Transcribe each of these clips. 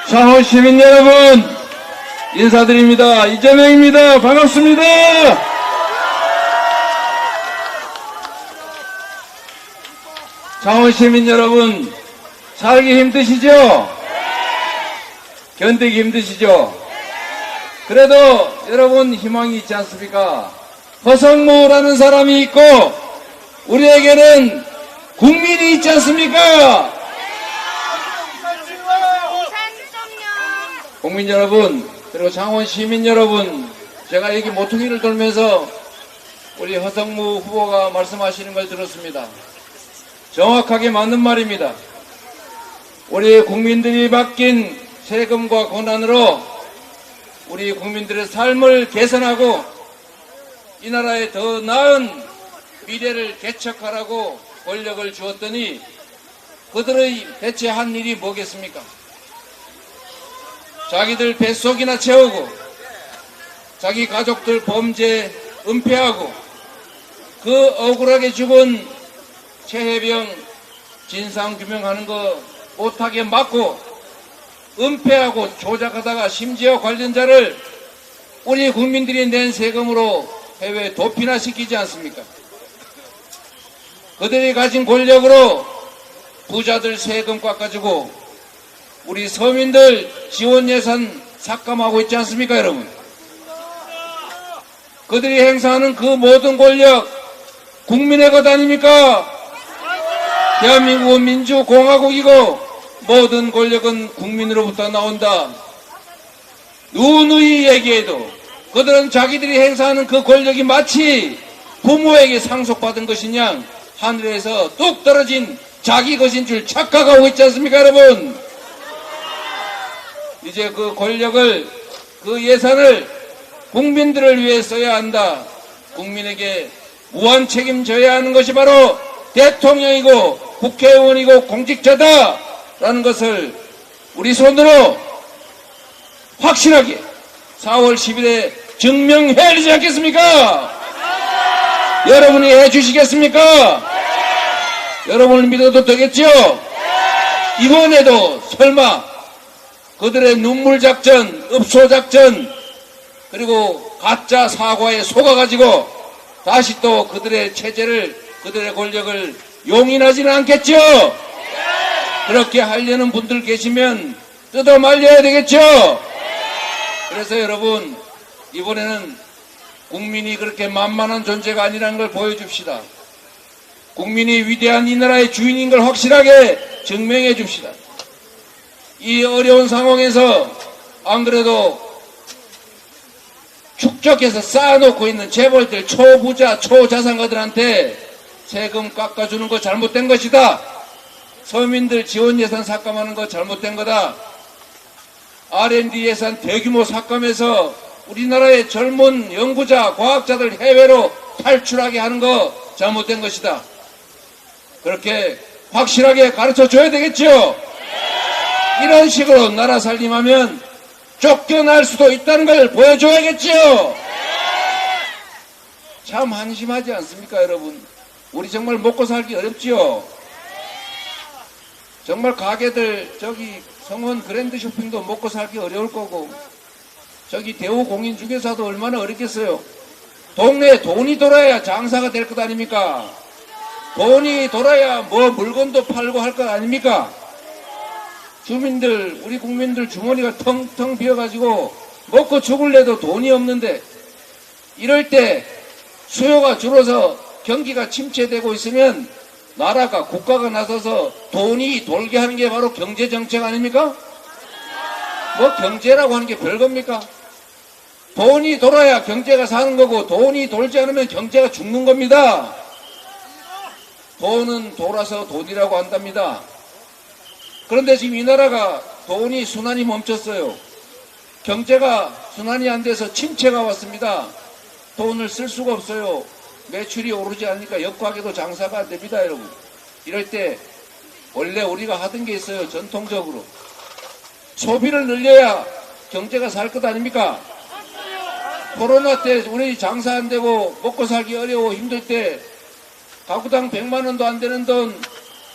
창원 시민 여러분 인사드립니다. 이재명입니다. 반갑습니다. 창원 시민 여러분 살기 힘드시죠? 견디기 힘드시죠? 그래도 여러분 희망이 있지 않습니까? 허성무라는 사람이 있고 우리에게는 국민이 있지 않습니까? 국민 여러분 그리고 창원 시민 여러분, 제가 여기 모퉁이를 돌면서 우리 허성무 후보가 말씀하시는 걸 들었습니다. 정확하게 맞는 말입니다. 우리 국민들이 맡긴 세금과 권한으로 우리 국민들의 삶을 개선하고 이 나라에 더 나은 미래를 개척하라고 권력을 주었더니 그들의 대체 한 일이 뭐겠습니까? 자기들 뱃속이나 채우고 자기 가족들 범죄 은폐하고 그 억울하게 죽은 최혜병 진상규명하는 거 못하게 막고 은폐하고 조작하다가 심지어 관련자를 우리 국민들이 낸 세금으로 해외 도피나 시키지 않습니까? 그들이 가진 권력으로 부자들 세금 깎아주고 우리 서민들 지원 예산 삭감하고 있지 않습니까, 여러분? 그들이 행사하는 그 모든 권력 국민의 것 아닙니까? 대한민국은 민주공화국이고 모든 권력은 국민으로부터 나온다. 누누이 얘기해도 그들은 자기들이 행사하는 그 권력이 마치 부모에게 상속받은 것이냐 하늘에서 뚝 떨어진 자기 것인 줄 착각하고 있지 않습니까, 여러분? 이제 그 권력을, 그 예산을 국민들을 위해 써야 한다. 국민에게 무한 책임져야 하는 것이 바로 대통령이고 국회의원이고 공직자다라는 것을 우리 손으로 확실하게 4월 10일에 증명해야 되지 않겠습니까? 여러분이 해주시겠습니까? 여러분을 믿어도 되겠죠? 이번에도 설마 그들의 눈물작전, 읍소작전, 그리고 가짜 사과에 속아가지고 다시 또 그들의 체제를, 그들의 권력을 용인하지는 않겠죠? 그렇게 하려는 분들 계시면 뜯어 말려야 되겠죠? 그래서 여러분, 이번에는 국민이 그렇게 만만한 존재가 아니라는 걸 보여줍시다. 국민이 위대한 이 나라의 주인인 걸 확실하게 증명해 줍시다. 이 어려운 상황에서 안 그래도 축적해서 쌓아놓고 있는 재벌들, 초부자, 초자산가들한테 세금 깎아주는 거 잘못된 것이다. 서민들 지원 예산 삭감하는 거 잘못된 거다. R&D 예산 대규모 삭감해서 우리나라의 젊은 연구자, 과학자들 해외로 탈출하게 하는 거 잘못된 것이다. 그렇게 확실하게 가르쳐 줘야 되겠죠? 이런 식으로 나라 살림하면 쫓겨날 수도 있다는 걸 보여줘야겠죠? 참 한심하지 않습니까, 여러분? 우리 정말 먹고 살기 어렵지요? 정말 가게들, 저기 성원 그랜드 쇼핑도 먹고 살기 어려울 거고, 저기 대우 공인중개사도 얼마나 어렵겠어요? 동네에 돈이 돌아야 장사가 될 것 아닙니까? 돈이 돌아야 뭐 물건도 팔고 할 것 아닙니까? 주민들, 우리 국민들 주머니가 텅텅 비어가지고 먹고 죽을래도 돈이 없는데 이럴 때 수요가 줄어서 경기가 침체되고 있으면 나라가, 국가가 나서서 돈이 돌게 하는 게 바로 경제정책 아닙니까? 뭐 경제라고 하는 게 별겁니까? 돈이 돌아야 경제가 사는 거고 돈이 돌지 않으면 경제가 죽는 겁니다. 돈은 돌아서 돈이라고 한답니다. 그런데 지금 이 나라가 돈이 순환이 멈췄어요. 경제가 순환이 안 돼서 침체가 왔습니다. 돈을 쓸 수가 없어요. 매출이 오르지 않으니까 역과하게도 장사가 안 됩니다, 여러분. 이럴 때 원래 우리가 하던 게 있어요. 전통적으로 소비를 늘려야 경제가 살 것 아닙니까? 코로나 때 우리 장사 안 되고 먹고 살기 어려워 힘들 때 가구당 100만 원도 안 되는 돈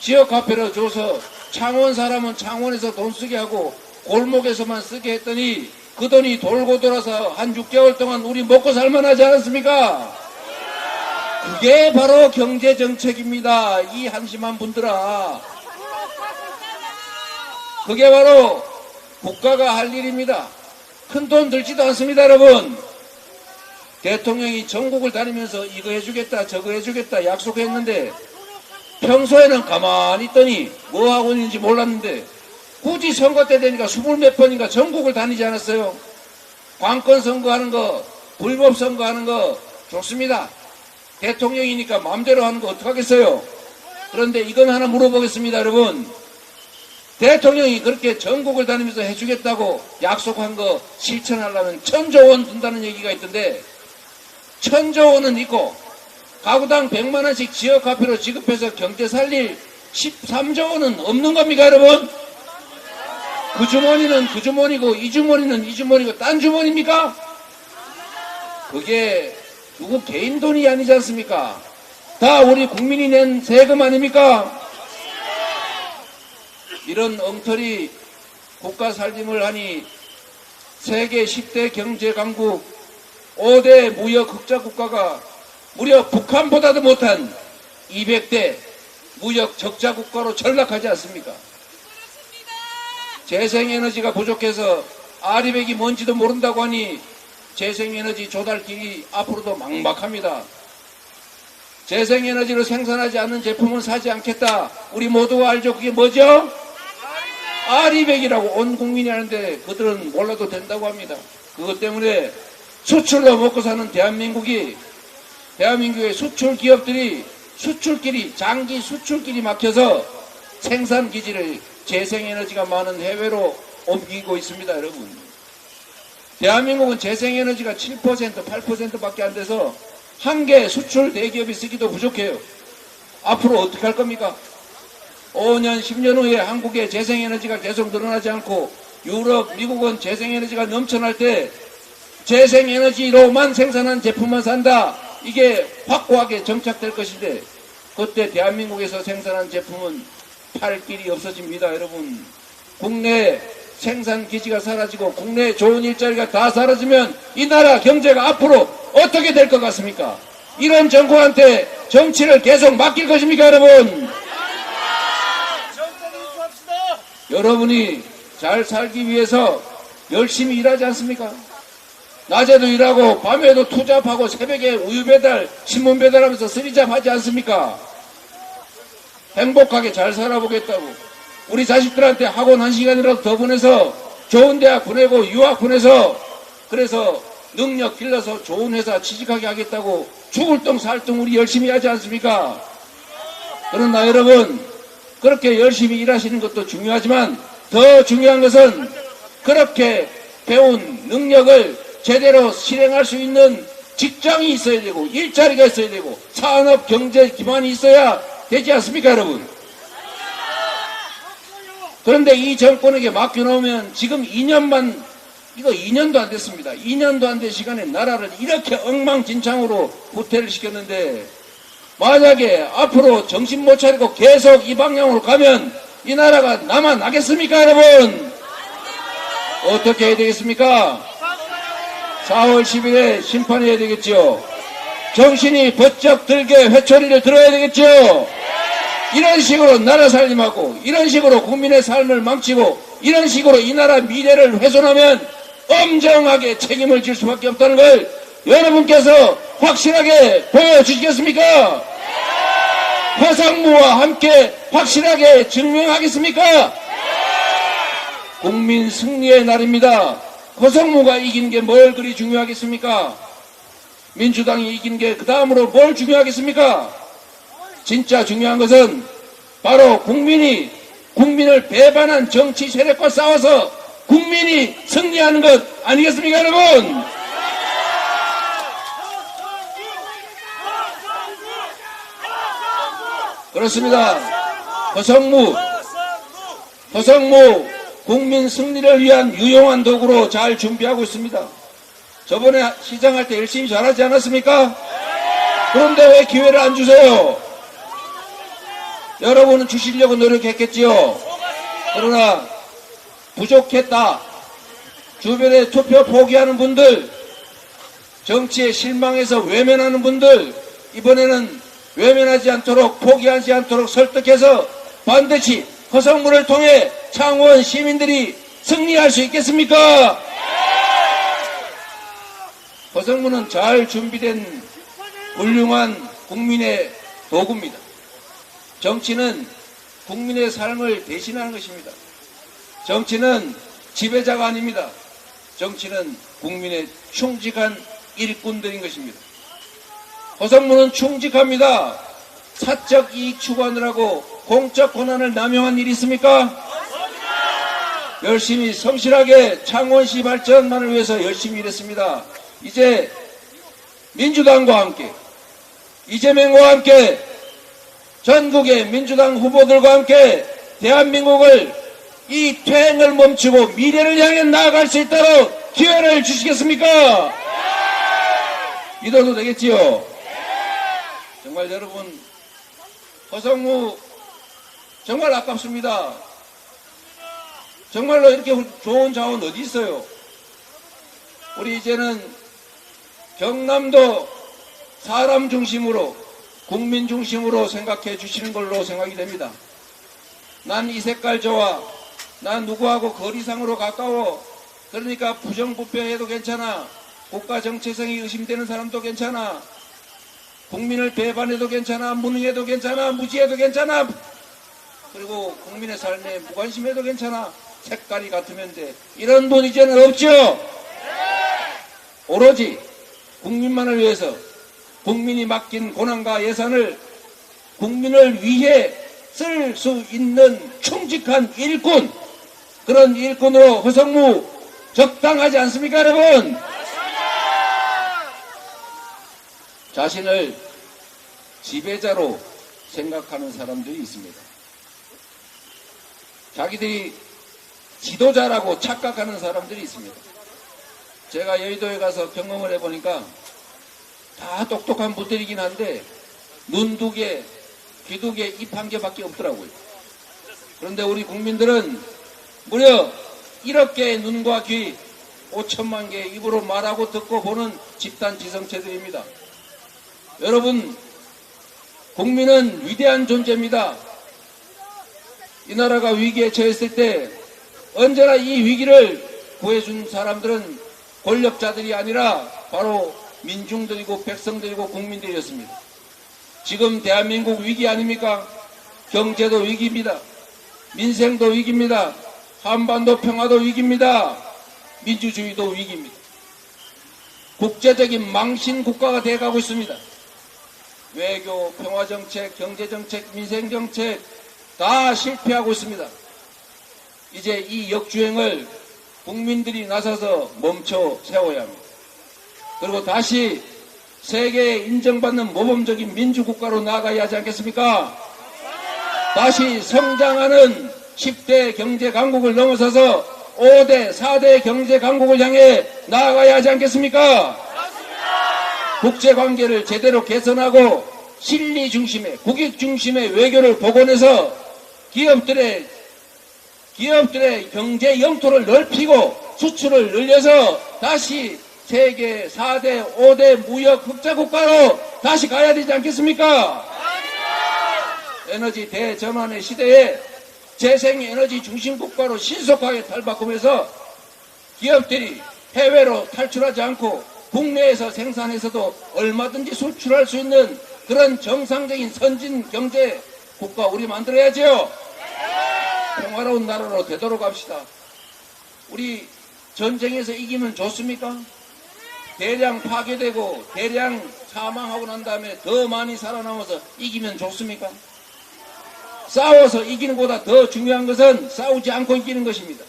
지역 화폐로 줘서 창원 사람은 창원에서 돈 쓰게 하고 골목에서만 쓰게 했더니 그 돈이 돌고 돌아서 한 6개월 동안 우리 먹고 살만하지 않았습니까? 그게 바로 경제정책입니다. 이 한심한 분들아. 그게 바로 국가가 할 일입니다. 큰 돈 들지도 않습니다, 여러분. 대통령이 전국을 다니면서 이거 해주겠다 저거 해주겠다 약속했는데 평소에는 가만히 있더니 뭐 하고 있는지 몰랐는데 굳이 선거 때 되니까 20몇 번인가 전국을 다니지 않았어요. 관권 선거하는 거, 불법 선거하는 거 좋습니다. 대통령이니까 마음대로 하는 거 어떡하겠어요. 그런데 이건 하나 물어보겠습니다, 여러분. 대통령이 그렇게 전국을 다니면서 해주겠다고 약속한 거 실천하려면 1000조 원 든다는 얘기가 있던데 1000조 원은 있고 가구당 100만 원씩 지역화폐로 지급해서 경제 살릴 13조 원은 없는 겁니까, 여러분? 그 주머니는 그 주머니고 이 주머니는 이 주머니고 딴 주머니입니까? 그게 누구 개인 돈이 아니지 않습니까? 다 우리 국민이 낸 세금 아닙니까? 이런 엉터리 국가 살림을 하니 세계 10대 경제 강국 5대 무역 흑자 국가가 무려 북한보다도 못한 200대 무역 적자 국가로 전락하지 않습니까? 재생에너지가 부족해서 아리백이 뭔지도 모른다고 하니 재생에너지 조달길이 앞으로도 막막합니다. 재생에너지로 생산하지 않는 제품은 사지 않겠다. 우리 모두가 알죠? 그게 뭐죠? 아리백이라고 온 국민이 하는데 그들은 몰라도 된다고 합니다. 그것 때문에 수출로 먹고 사는 대한민국의 수출 기업들이 수출길이 장기 수출길이 막혀서 생산 기지를 재생에너지가 많은 해외로 옮기고 있습니다, 여러분. 대한민국은 재생에너지가 7%, 8%밖에 안 돼서 한 개 수출 대기업이 쓰기도 부족해요. 앞으로 어떻게 할 겁니까? 5년, 10년 후에 한국의 재생에너지가 계속 늘어나지 않고 유럽, 미국은 재생에너지가 넘쳐날 때 재생에너지로만 생산한 제품만 산다. 이게 확고하게 정착될 것인데 그때 대한민국에서 생산한 제품은 팔 길이 없어집니다, 여러분. 국내 생산 기지가 사라지고 국내 좋은 일자리가 다 사라지면 이 나라 경제가 앞으로 어떻게 될 것 같습니까? 이런 정권한테 정치를 계속 맡길 것입니까, 여러분? 여러분이 잘 살기 위해서 열심히 일하지 않습니까? 낮에도 일하고 밤에도 투잡하고 새벽에 우유 배달, 신문 배달하면서 쓰리잡 하지 않습니까? 행복하게 잘 살아보겠다고. 우리 자식들한테 학원 1시간이라도 더 보내서 좋은 대학 보내고 유학 보내서 그래서 능력 길러서 좋은 회사 취직하게 하겠다고 죽을 똥 살 똥 우리 열심히 하지 않습니까? 그러나 여러분, 그렇게 열심히 일하시는 것도 중요하지만 더 중요한 것은 그렇게 배운 능력을 제대로 실행할 수 있는 직장이 있어야 되고 일자리가 있어야 되고 산업 경제 기반이 있어야 되지 않습니까, 여러분? 그런데 이 정권에게 맡겨놓으면 지금 2년만, 이거 2년도 안 됐습니다. 2년도 안 된 시간에 나라를 이렇게 엉망진창으로 후퇴를 시켰는데 만약에 앞으로 정신 못 차리고 계속 이 방향으로 가면 이 나라가 남아나겠습니까, 여러분? 어떻게 해야 되겠습니까? 4월 10일에 심판해야 되겠죠. 정신이 번쩍 들게 회초리를 들어야 되겠죠. 이런 식으로 나라 살림하고 이런 식으로 국민의 삶을 망치고 이런 식으로 이 나라 미래를 훼손하면 엄정하게 책임을 질 수밖에 없다는 걸 여러분께서 확실하게 보여주시겠습니까? 허상무와 함께 확실하게 증명하겠습니까? 국민 승리의 날입니다. 허상무가 이긴 게 뭘 그리 중요하겠습니까? 민주당이 이긴 게 그 다음으로 뭘 중요하겠습니까? 진짜 중요한 것은 바로 국민을 배반한 정치 세력과 싸워서 국민이 승리하는 것 아니겠습니까, 여러분? 그렇습니다. 허성무 국민 승리를 위한 유용한 도구로 잘 준비하고 있습니다. 저번에 시장할 때 열심히 잘하지 않았습니까? 그런데 왜 기회를 안 주세요? 여러분은 주시려고 노력했겠지요. 그러나 부족했다. 주변에 투표 포기하는 분들, 정치에 실망해서 외면하는 분들, 이번에는 외면하지 않도록, 포기하지 않도록 설득해서 반드시 허성무를 통해 창원 시민들이 승리할 수 있겠습니까? 허성무는 잘 준비된 훌륭한 국민의 도구입니다. 정치는 국민의 삶을 대신하는 것입니다. 정치는 지배자가 아닙니다. 정치는 국민의 충직한 일꾼들인 것입니다. 허성무는 충직합니다. 사적 이익 추구하느라고 공적 권한을 남용한 일이 있습니까? 열심히 성실하게 창원시 발전만을 위해서 열심히 일했습니다. 이제 민주당과 함께, 이재명과 함께, 전국의 민주당 후보들과 함께 대한민국을 이 퇴행을 멈추고 미래를 향해 나아갈 수 있도록 기회를 주시겠습니까? 믿어도 되겠지요? 정말 여러분, 허성무 정말 아깝습니다. 정말로 이렇게 좋은 자원 어디 있어요? 우리 이제는 경남도 사람 중심으로, 국민 중심으로 생각해 주시는 걸로 생각이 됩니다. 난 이 색깔 좋아. 난 누구하고 거리상으로 가까워. 그러니까 부정부패해도 괜찮아. 국가 정체성이 의심되는 사람도 괜찮아. 국민을 배반해도 괜찮아. 무능해도 괜찮아. 무지해도 괜찮아. 그리고 국민의 삶에 무관심해도 괜찮아. 색깔이 같으면 돼. 이런 분 이제는 없죠? 오로지 국민만을 위해서 국민이 맡긴 권한과 예산을 국민을 위해 쓸 수 있는 충직한 일꾼, 그런 일꾼으로 허성무 적당하지 않습니까, 여러분? 자신을 지배자로 생각하는 사람들이 있습니다. 자기들이 지도자라고 착각하는 사람들이 있습니다. 제가 여의도에 가서 경험을 해보니까 다 똑똑한 분들이긴 한데 눈 두 개, 귀 두 개, 입 한 개밖에 없더라고요. 그런데 우리 국민들은 무려 1억 개의 눈과 귀, 5천만 개의 입으로 말하고 듣고 보는 집단 지성체들입니다. 여러분, 국민은 위대한 존재입니다. 이 나라가 위기에 처했을 때 언제나 이 위기를 구해준 사람들은 권력자들이 아니라 바로 민중들이고 백성들이고 국민들이었습니다. 지금 대한민국 위기 아닙니까? 경제도 위기입니다. 민생도 위기입니다. 한반도 평화도 위기입니다. 민주주의도 위기입니다. 국제적인 망신 국가가 돼가고 있습니다. 외교, 평화정책, 경제정책, 민생정책 다 실패하고 있습니다. 이제 이 역주행을 국민들이 나서서 멈춰 세워야 합니다. 그리고 다시 세계에 인정받는 모범적인 민주국가로 나아가야 하지 않겠습니까? 다시 성장하는 10대 경제 강국을 넘어서서 5대, 4대 경제 강국을 향해 나아가야 하지 않겠습니까? 국제관계를 제대로 개선하고 실리 중심의, 국익 중심의 외교를 복원해서 기업들의 경제 영토를 넓히고 수출을 늘려서 다시 세계 4대, 5대 무역 흑자 국가로 다시 가야 되지 않겠습니까? 에너지 대전환의 시대에 재생에너지 중심 국가로 신속하게 탈바꿈해서 기업들이 해외로 탈출하지 않고 국내에서 생산해서도 얼마든지 수출할 수 있는 그런 정상적인 선진 경제 국가 우리 만들어야죠. 평화로운 나라로 되도록 합시다. 우리 전쟁에서 이기면 좋습니까? 대량 파괴되고 대량 사망하고 난 다음에 더 많이 살아남아서 이기면 좋습니까? 싸워서 이기는 것보다 더 중요한 것은 싸우지 않고 이기는 것입니다.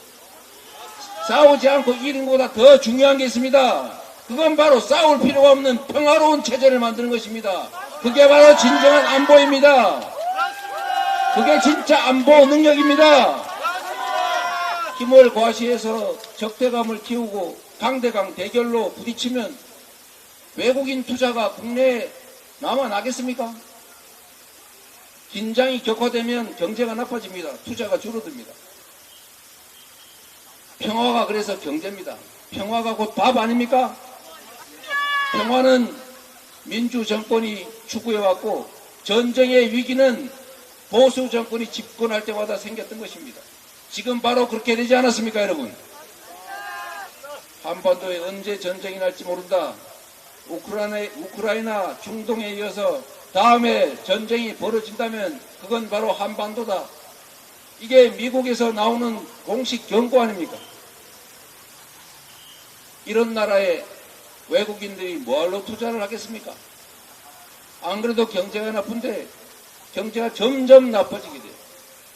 싸우지 않고 이기는 것보다 더 중요한 게 있습니다. 그건 바로 싸울 필요가 없는 평화로운 체제를 만드는 것입니다. 그게 바로 진정한 안보입니다. 그게 진짜 안보 능력입니다. 힘을 과시해서 적대감을 키우고 강대강 대결로 부딪히면 외국인 투자가 국내에 남아나겠습니까? 긴장이 격화되면 경제가 나빠집니다. 투자가 줄어듭니다. 평화가 그래서 경제입니다. 평화가 곧 밥 아닙니까? 평화는 민주 정권이 추구해왔고 전쟁의 위기는 보수 정권이 집권할 때마다 생겼던 것입니다. 지금 바로 그렇게 되지 않았습니까, 여러분? 한반도에 언제 전쟁이 날지 모른다. 우크라이나, 중동에 이어서 다음에 전쟁이 벌어진다면 그건 바로 한반도다. 이게 미국에서 나오는 공식 경고 아닙니까? 이런 나라에 외국인들이 뭐하러 투자를 하겠습니까? 안 그래도 경제가 나쁜데 경제가 점점 나빠지게 돼요.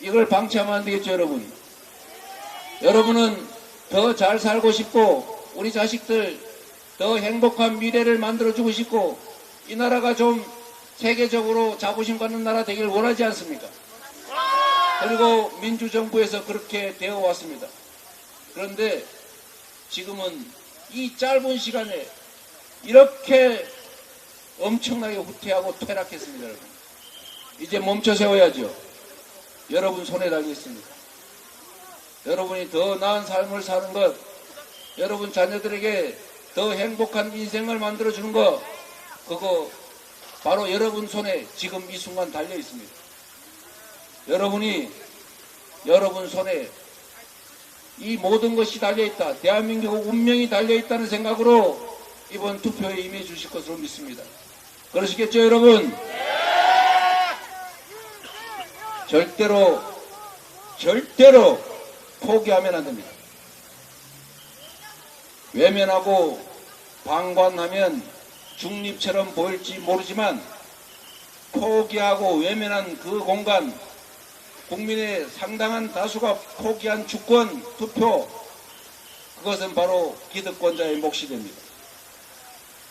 이걸 방치하면 안 되겠죠, 여러분? 여러분은 더 잘 살고 싶고 우리 자식들 더 행복한 미래를 만들어주고 싶고 이 나라가 좀 세계적으로 자부심 갖는 나라 되길 원하지 않습니까? 그리고 민주정부에서 그렇게 되어 왔습니다. 그런데 지금은 이 짧은 시간에 이렇게 엄청나게 후퇴하고 퇴락했습니다, 여러분. 이제 멈춰 세워야죠. 여러분 손에 달려 있습니다. 여러분이 더 나은 삶을 사는 것, 여러분 자녀들에게 더 행복한 인생을 만들어주는 것, 그거 바로 여러분 손에 지금 이 순간 달려 있습니다. 여러분이 여러분 손에 이 모든 것이 달려있다. 대한민국 운명이 달려있다는 생각으로 이번 투표에 임해 주실 것으로 믿습니다. 그러시겠죠, 여러분? 절대로 포기하면 안 됩니다. 외면하고 방관하면 중립처럼 보일지 모르지만 포기하고 외면한 그 공간, 국민의 상당한 다수가 포기한 주권, 투표, 그것은 바로 기득권자의 몫이 됩니다.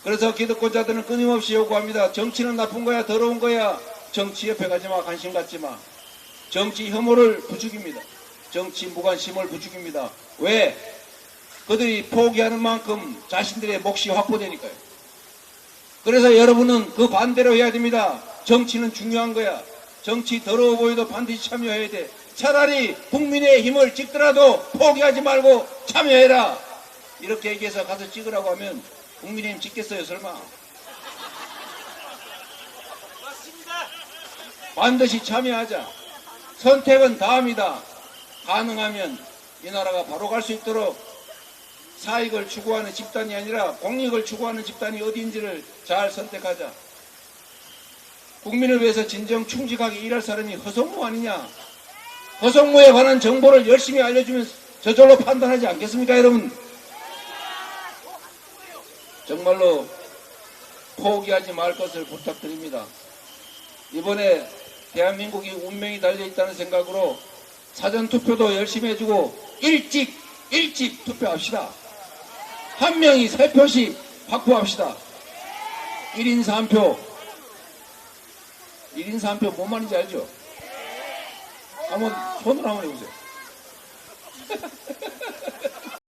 그래서 기득권자들은 끊임없이 요구합니다. 정치는 나쁜 거야, 더러운 거야. 정치 옆에 가지 마, 관심 갖지 마. 정치 혐오를 부추깁니다. 정치 무관심을 부추깁니다. 왜? 그들이 포기하는 만큼 자신들의 몫이 확보되니까요. 그래서 여러분은 그 반대로 해야 됩니다. 정치는 중요한 거야. 정치 더러워 보여도 반드시 참여해야 돼. 차라리 국민의 힘을 찍더라도 포기하지 말고 참여해라. 이렇게 얘기해서 가서 찍으라고 하면 국민의힘 찍겠어요, 설마? 반드시 참여하자. 선택은 다음이다. 가능하면 이 나라가 바로 갈 수 있도록 사익을 추구하는 집단이 아니라 공익을 추구하는 집단이 어디인지를 잘 선택하자. 국민을 위해서 진정 충직하게 일할 사람이 허성무 아니냐? 허성무에 관한 정보를 열심히 알려주면 저절로 판단하지 않겠습니까, 여러분? 정말로 포기하지 말 것을 부탁드립니다. 이번에 대한민국이 운명이 달려있다는 생각으로 사전투표도 열심히 해주고 일찍 투표합시다. 한 명이 3표씩 확보합시다. 1인 3표. 1인 3표 뭔 말인지 알죠? 한번 손으로 한번 해보세요.